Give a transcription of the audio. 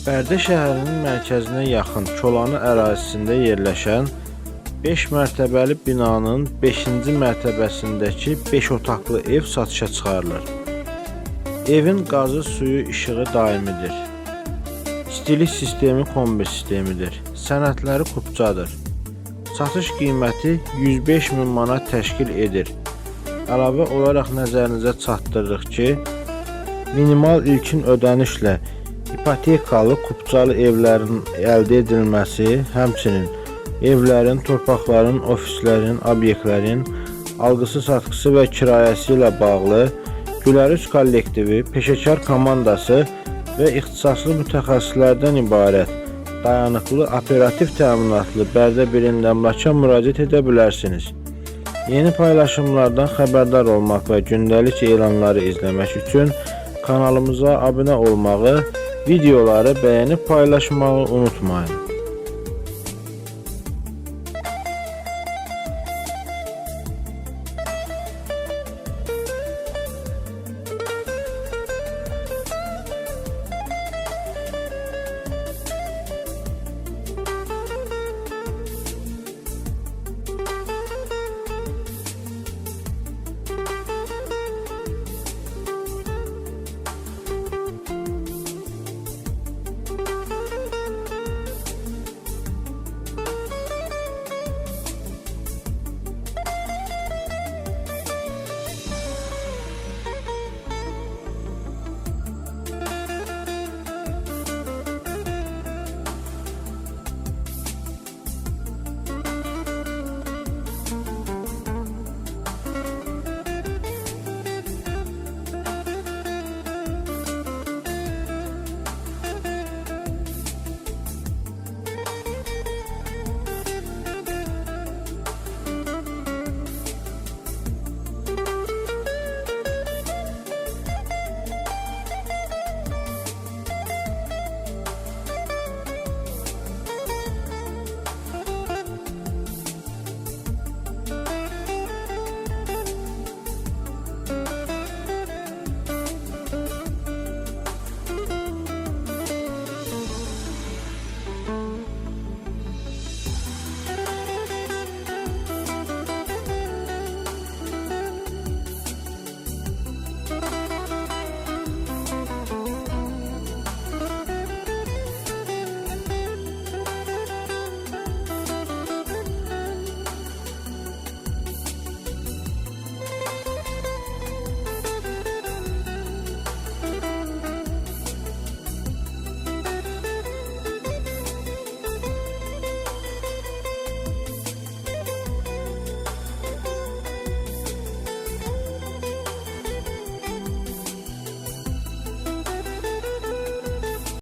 Bərdə şəhərinin mərkəzinə yaxın Kolanı ərazisində yerləşən 5 mərtəbəli binanın 5-ci mərtəbəsindəki 5 otaqlı ev satışa çıxarılır. Evin qazı, suyu, işığı daimidir. Stilik sistemi kombi sistemidir. Sənədləri kupçadır. Satış qiyməti 105 min manat təşkil edir. Əlavə olaraq nəzərinizə çatdırırıq ki, minimal ilkin ödənişlə ipotekalı kupçalı evlərin əldə edilməsi, həmçinin evlərin, torpaqların, ofislərin, obyektlərin alqısı, satqısı və kirayəsi ilə bağlı Gülərüz kollektivi, peşəkar komandası və ixtisaslı mütəxəssislərdən ibarət dayanıqlı, operativ təminatlı Bərdə birində əmlaka müraciət edə bilərsiniz. Yeni paylaşımlardan xəbərdar olmaq və gündəlik elanları izləmək üçün kanalımıza abunə olmağı, videoları bəyənib paylaşmağı unutmayın.